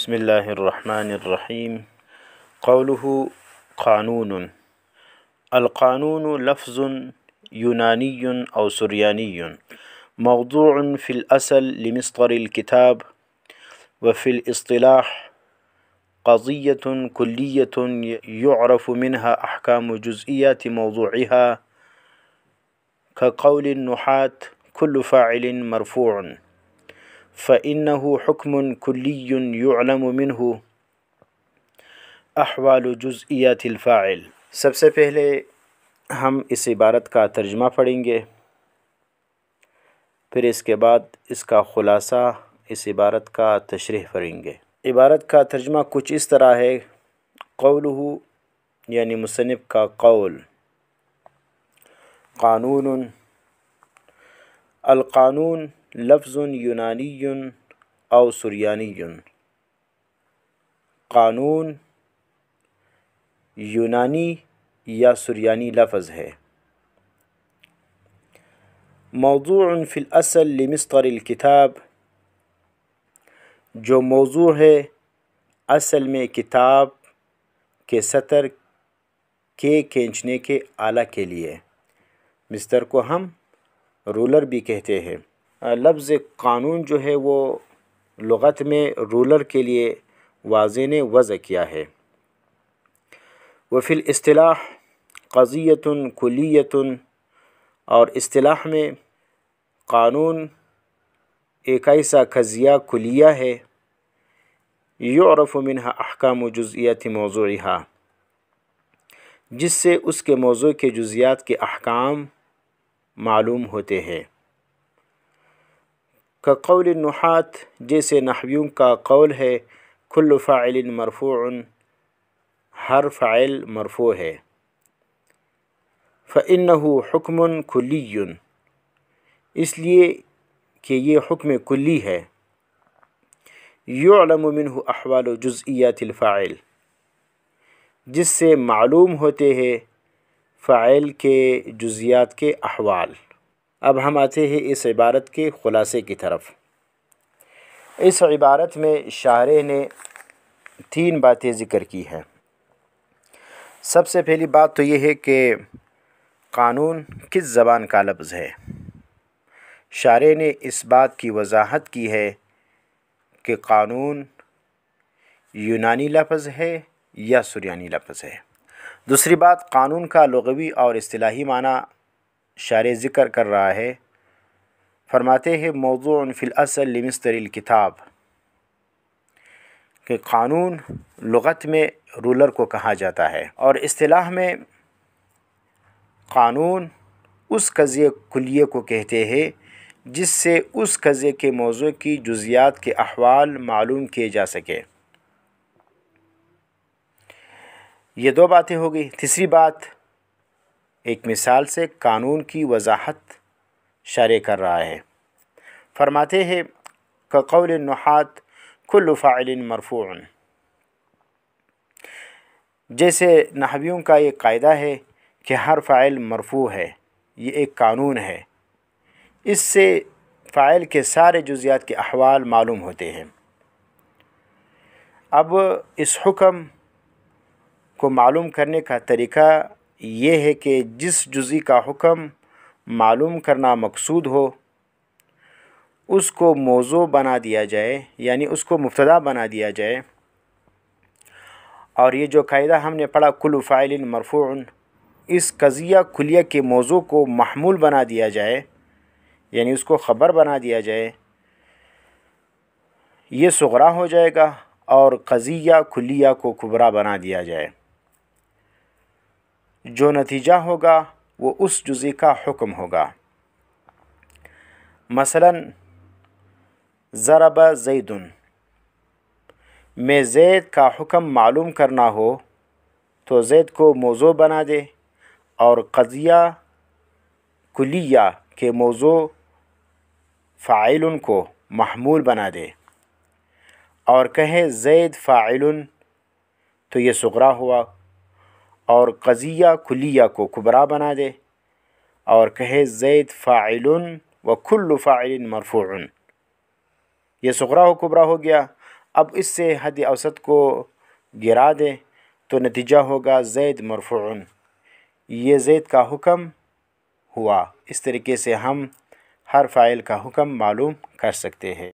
بسم الله الرحمن الرحيم. قوله قانون. القانون لفظ يوناني أو سرياني موضوع في الأصل لمصدر الكتاب، وفي الاصطلاح قضية كلية يعرف منها أحكام جزئيات موضوعها، كقول النحاة كل فاعل مرفوع، فإنه حكم كلي يعلم منه احوال جزئیات الفاعل۔ سب سے پہلے ہم اس عبارت کا ترجمہ پڑھیں گے، پھر اس کے بعد اس کا خلاصہ، اس عبارت کا تشریح کریں گے۔ عبارت کا ترجمہ کچھ اس طرح ہے: قولہ یعنی مصنف کا قول، قانون، القانون لفظ یونانی او سریانی۔ قانون یونانی یا سریانی لفظ ہے۔ موضوع فی الاصل لمصدر الکتاب، جو موضوع ہے اصل میں کتاب کے سطر کے کھینچنے کے آلہ کے لیے۔ مصدر کو ہم رولر بھی کہتے ہیں۔ لفظ قانون جو ہے وہ لغت میں رولر کے لیے واضح نے وضع کیا ہے۔ وفی الاصطلاح قضیۃ کلیۃ، اور اصطلاح میں قانون ایک ایسا قضیہ کلیہ ہے، یعرف منها احکام جزئیات موضوعها، جس سے اس کے موضوع کے جزیات کے احکام معلوم ہوتے ہیں۔ كقول النحاة، جیسے نحویوں کا قول ہے، کل فاعل مرفوع، ہر فاعل مرفوع ہے۔ فإنه حکم کلی، اس لیے کہ یہ حکم کلی ہے۔ یعلم منہ احوال جزئیات الفاعل، جس سے معلوم ہوتے ہیں فاعل کے جزیات کے احوال۔ اب ہم آتے ہیں اس عبارت کے خلاصے کی طرف۔ اس عبارت میں شارح نے 3 باتیں ذکر کی ہیں۔ سب سے پہلی بات تو یہ ہے کہ قانون کس زبان کا لفظ ہے۔ شارح نے اس بات کی وضاحت کی ہے کہ قانون یونانی لفظ ہے یا سریانی لفظ ہے۔ دوسری بات، قانون کا لغوی اور اصطلاحی معنی شارح ذکر کر رہا ہے۔ فرماتے ہیں موضوع فی الاصل لمصدر الکتاب، کہ قانون لغت میں رولر کو کہا جاتا ہے، اور اصطلاح میں قانون اس قضیے کلیے کو کہتے ہیں جس سے اس قضیے کے موضوع کی جزیات کے احوال معلوم کیے جا سکے۔ یہ 2 باتیں ہو گئی۔ تیسری بات، ایک مثال سے قانون کی وضاحت شارح کر رہا ہے۔ فرماتے ہیں كقول النحاة كل فاعل مرفوع، جیسے نحویوں کا یہ قاعدہ ہے کہ ہر فاعل مرفوع ہے، یہ ایک قانون ہے، اس سے فاعل کے سارے جزیات کے احوال معلوم ہوتے ہیں۔ اب اس حکم کو معلوم کرنے کا طریقہ یہ ہے کہ جس جزئی کا حکم معلوم کرنا مقصود ہو اس کو موضوع بنا دیا جائے، یعنی اس کو مبتدا بنا دیا جائے۔ اور یہ جو قاعدہ ہم نے پڑھا کل فاعل مرفوع، اس قضیہ کلیہ کے موضوع کو محمول بنا دیا جائے، یعنی اس کو خبر بنا دیا جائے، یہ صغرا ہو جائے گا، اور قضیہ کلیہ کو کبرا بنا دیا جائے۔ جو نتیجہ ہوگا وہ اس جزئی کا حکم ہوگا۔ مثلا ضرب زید، میں زید کا حکم معلوم کرنا ہو تو زید کو موضوع بنا دے، اور قضیہ کلیہ کے موضوع فاعل کو محمول بنا دے، اور کہے زید فاعل، تو یہ صغرا ہوا، اور قضیہ کلیہ کو کبرا بنا دے اور کہے زید فاعل و کل فاعل مرفوع، یہ صغرا و کبرا ہو گیا۔ اب اس سے حد اوسط کو گرا دیں تو نتیجہ ہوگا زید مرفوع، یہ زید کا حکم ہوا۔ اس طریقے سے ہم ہر فاعل کا حکم معلوم کر سکتے ہیں۔